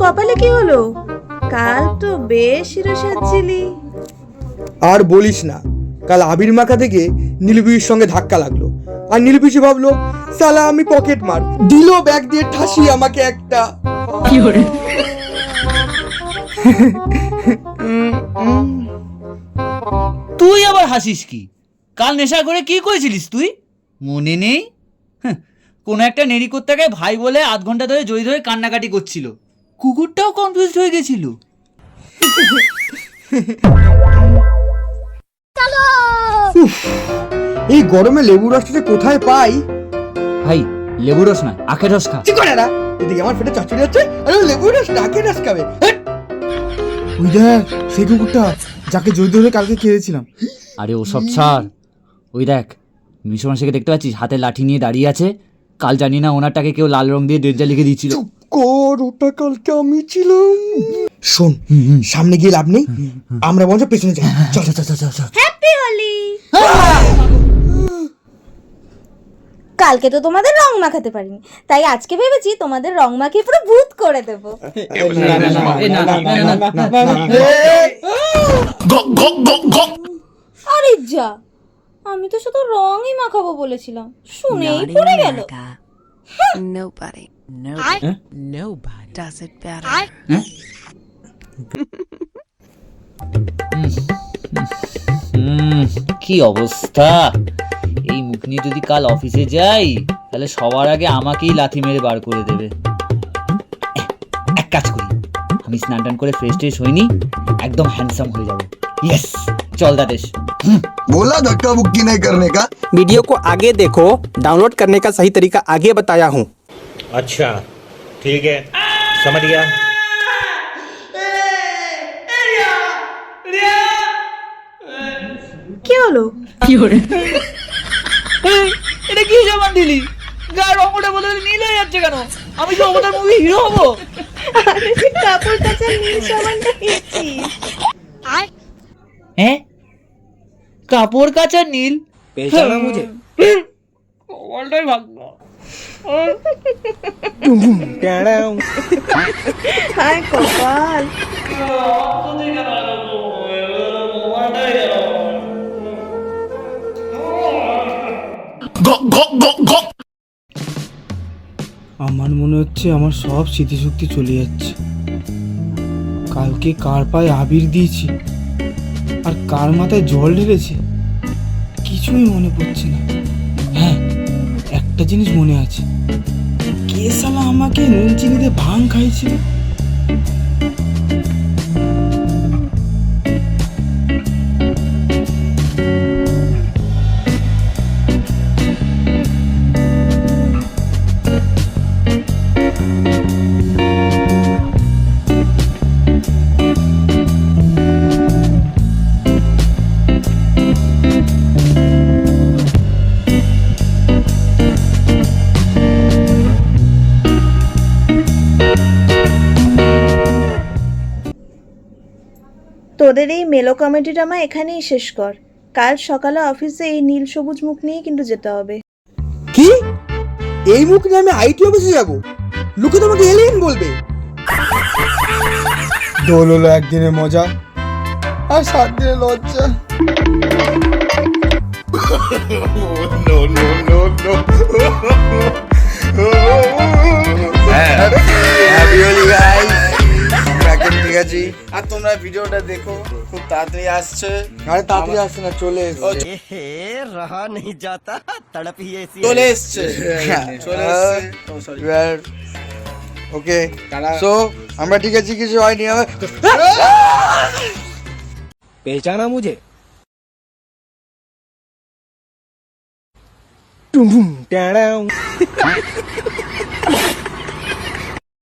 কপালে কি হলো? কাল তো বেশ হিরো সাজছিলি। আর বলিস না, কাল আবির মাখা থেকে নীলপিসির সঙ্গে ধাক্কা লাগলো। আর নীলপিসি ভাবলো সালা আমি পকেট মার, দিল ব্যাগ দিয়ে ঠাসি আমাকে একটা। তুই আবার হাসিস কি? কাল নেশা করে কি করেছিলিস তুই? মনে নেই? কোন একটা নেড়িকুত্তাকে ভাই বলে আধ ঘন্টা ধরে জড়ি ধরে কান্নাকাটি করছিল, কুকুরটাও কনফিউজ হয়ে গেছিল। এই গরমে লেবু রসটা কোথায় পাই? ভাই লেবু রস না, আখের রস খা। ঠিক করে না, এদিকে আমার পেটে চচ্চড়ি হচ্ছে, আরে লেবু রস না আখের রস খাবে। ওই দেখ সেই কুকুরটা যাকে জড়ি ধরে কালকে খেয়েছিলাম। আরে ও সব ছাড়, ওই দেখ মিশো মাসিকে দেখতে পাচ্ছিস, হাতে লাঠি নিয়ে দাঁড়িয়ে আছে। কাল জানি না ওনারটাকে কেউ লাল রং দিয়ে ডেঞ্জার লিখে দিয়েছিল। কর, ওটা কালকে আমি ছিলাম। শোন, সামনে গিয়ে লাভ নেই, আমরা বরঞ্চ পেছনে যাই। চল চল চল চল। হ্যাপি হোলি। কালকে তো তোমাদের রং মাখাতে পারিনি, তাই আজকে ভেবেছি তোমাদের রং মাখিয়ে পুরো ভূত করে দেব। আরে যা, আমি তো শুধু রঙই মাখাবো বলেছিলাম, শুনেই পড়ে গেল। Nobody does it better. কি অবস্থা! এই মুখ নিয়ে যদি কাল অফিসে যাই, তাহলে সবার আগে আমাকেই লাথি মেরে বার করে দেবে। এক কাজ করি, আমি স্নান টান করে ফ্রেশ ট্রেশ হইনি, একদম হ্যান্ডসাম হয়ে যাবো। ইয়েস, চল দাদেশ। बोला धक्का बुक्की नहीं करने का। वीडियो को आगे देखो, डाउनलोड करने का सही तरीका आगे बताया हूँ। अच्छा ठीक है, समझ गया। কি হলো? এটা কি সামান দিলি? গায়ের রঙটা বদলে নীল হয়ে যাচ্ছে কেন? আমি তো অবতার মুভি হিরো হবো। আরে কাপড় কাচা নীল সাবানটা খেয়েছিস? হ্যাঁ, কাপড় কাচা নীল? पहचाना मुझे? কপালটাই ভাগ্য। হায় কপাল। আমার মনে হচ্ছে আমার সব স্মৃতিশক্তি চলে যাচ্ছে। কালকে কার পায়ে আবির দিয়েছি আর কার মাথায় জল ঢেলেছি কিছুই মনে পড়ছে না। হ্যাঁ, একটা জিনিস মনে আছে, কে শালা আমাকে নুন চিনিতে ভাং খাইছিল। তোদের এই মেলো কমেডি ড্রামা এখানেই শেষ কর। কাল সকালে অফিসে এই নীল সবুজ মুখ নিয়ে কিন্তু যেতে হবে। কি? এই মুখ নিয়ে আমি আইটি অফিসে যাবো? লোকে তোমাকে এলিয়েন বলবে। দোল হলো একদিনের মজা আর 7 দিনের লজ্জা। No no no no. Happy Holi guys. আমরা এখন ঠিক আছি। আর তোমরা ভিডিওটা দেখো, খুব তাড়াতাড়ি আসছে। আরে তাড়াতাড়ি আসছে না, চলে এসছে। रहा नहीं जाता, तड़प ही ऐसी চলে এসছে, চলে এসছে। সরি ওকে, সো আমরা ঠিক আছি, কিছু হয়নি। पहचाना मुझे?